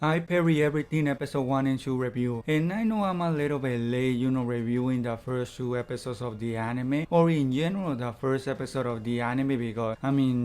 I Parry Everything episode 1 and 2 review, and I know I'm a little bit late, reviewing the first 2 episodes of the anime, or in general the first episode of the anime, because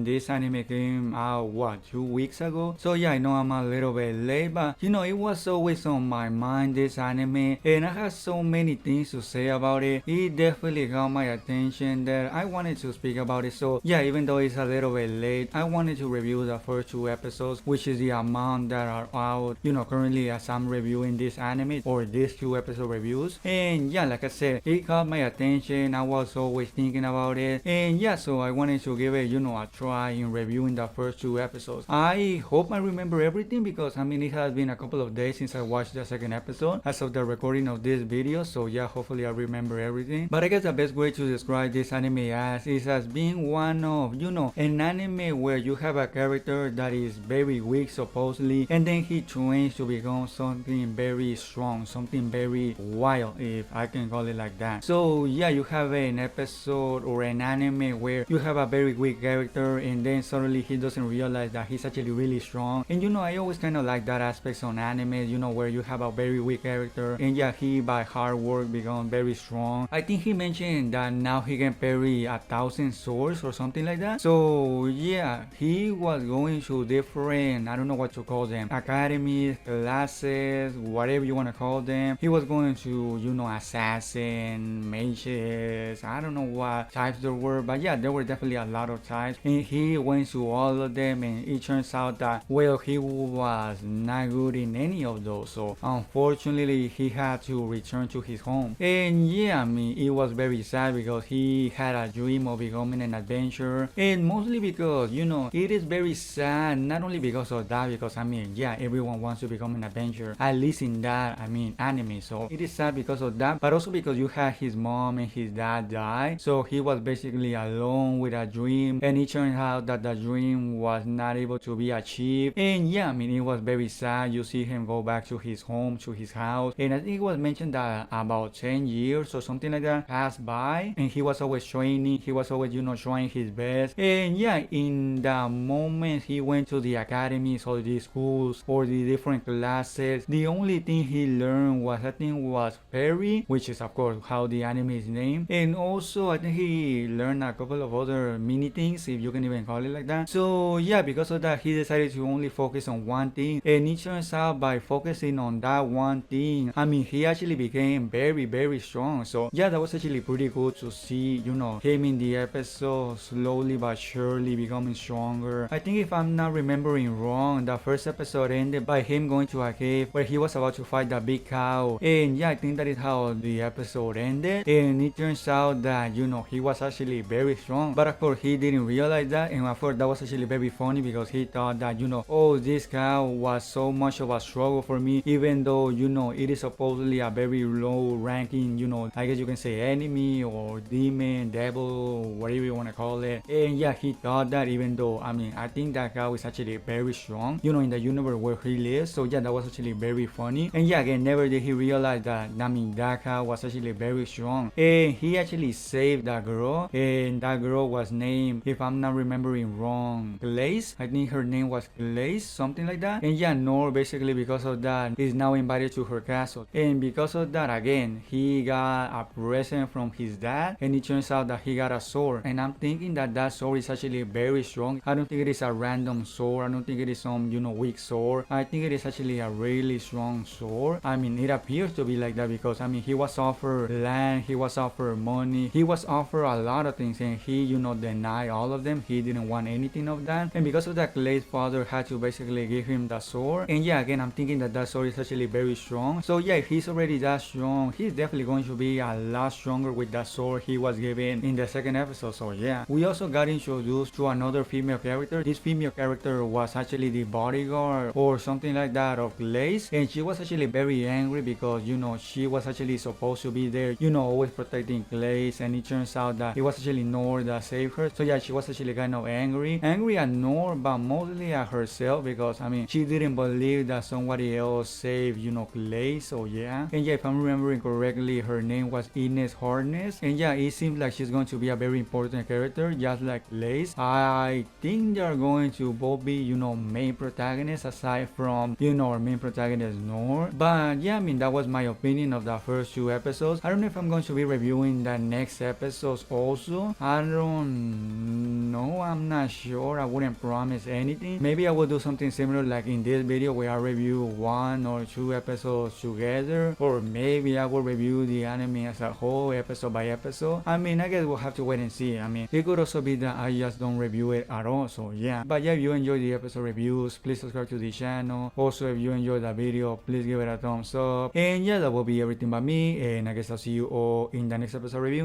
this anime came out, 2 weeks ago? So yeah, I know I'm a little bit late, but it was always on my mind, this anime, and I had so many things to say about it. It definitely got my attention that I wanted to speak about it, so yeah, even though it's a little bit late, I wanted to review the first 2 episodes, which is the amount that are out, currently as I'm reviewing this anime or these 2 episode reviews. And yeah, like I said, it caught my attention. I was always thinking about it, and yeah, so I wanted to give it, a try in reviewing the first 2 episodes. I hope I remember everything, because it has been a couple of days since I watched the second episode as of the recording of this video, so yeah, hopefully I remember everything. But I guess the best way to describe this anime as is as being one of, an anime where you have a character that is very weak supposedly, and then he trains to become something very strong, something very wild, if I can call it like that. So yeah, you have an episode or an anime where you have a very weak character, and then suddenly he doesn't realize that he's actually really strong. And I always kind of like that aspects on anime, where you have a very weak character, and yeah, he by hard work become very strong. I think he mentioned that now he can parry 1,000 swords or something like that. So yeah, he was going to different, I don't know what to call them, academies, classes, whatever you want to call them. He was going to, assassin, mages, I don't know what types there were, but yeah, there were definitely a lot of types, and he went to all of them, and it turns out that, well, he was not good in any of those, so unfortunately he had to return to his home. And yeah, it was very sad, because he had a dream of becoming an adventurer, and mostly because, it is very sad, not only because of that, because yeah, everyone wants to become an adventurer, at least in that, anime. So it is sad because of that, but also because you had his mom and his dad die, so he was basically alone with a dream, and it turned out that the dream was not able to be achieved. And yeah, it was very sad. You see him go back to his home, to his house, and I think it was mentioned that about 10 years or something like that passed by, and he was always training, he was always, trying his best. And yeah, in the moment he went to the academies or the schools or the different classes, the only thing he learned was, I think, was parry, which is of course how the anime is named, and also I think he learned a couple of other mini things, if you can even call it like that. So yeah, because of that, he decided to only focus on one thing, and it turns out by focusing on that one thing, he actually became very, very strong. So yeah, that was actually pretty good to see, him in the episode slowly but surely becoming stronger. I think if I'm not remembering wrong, the first episode ended by him going to a cave where he was about to fight the big cow, and yeah, I think that is how the episode ended. And it turns out that, he was actually very strong, but of course he didn't realize that, and of course that was actually very funny, because he thought that, oh, this cow was so much of a struggle for me, even though, it is supposedly a very low ranking, I guess you can say enemy or demon, devil, whatever you want to call it. And yeah, he thought that, even though, I think that cow is actually very strong, in the universe where he lives. So yeah, that was actually very funny. And yeah, again, never did he realize that, that cow was actually very strong, and he actually saved that girl, and that girl was named, if I'm not remembering wrong, Glaze. I think her name was Glaze, something like that. And yeah, Noor, basically because of that, is now invited to her castle, and because of that, again, he got a present from his dad, and it turns out that he got a sword, and I'm thinking that that sword is actually very strong. I don't think it is a random sword, I don't think it is some, weak sword. I think it is actually a really strong sword. It appears to be like that, because he was offered land, he was offered money, he was offered a lot of things, and he, denied all of them. He didn't want anything of that, and because of that, Clay's father had to basically give him the sword. And yeah, again, I'm thinking that that sword is actually very strong. So yeah, if he's already that strong, he's definitely going to be a lot stronger with that sword he was given in the second episode. So yeah, we also got introduced to another female character. This female character was actually the bodyguard or something like that of Glaze, and she was actually very angry because, she was actually supposed to be there, always protecting Glaze, and it turns out that it was actually Noor that saved her. So yeah, she was actually kind of angry at Noor, but mostly at herself, because she didn't believe that somebody else saved, Glaze. So yeah, and yeah, if I'm remembering correctly, her name was Ines Harness, and yeah, it seems like she's going to be a very important character, just like Glaze. I think they are going to both be, main protagonists aside from from, our main protagonist Noor. But yeah, I mean, that was my opinion of the first 2 episodes. I don't know if I'm going to be reviewing the next episodes also. I don't know, I'm not sure. I wouldn't promise anything. Maybe I will do something similar like in this video where I review 1 or 2 episodes together, or maybe I will review the anime as a whole, episode by episode. I mean, I guess we'll have to wait and see. I mean, it could also be that I just don't review it at all, so yeah. But yeah, if you enjoy the episode reviews, please subscribe to the channel. Also, if you enjoyed the video, please give it a thumbs up. And yeah, that will be everything by me, and I guess I'll see you all in the next episode review.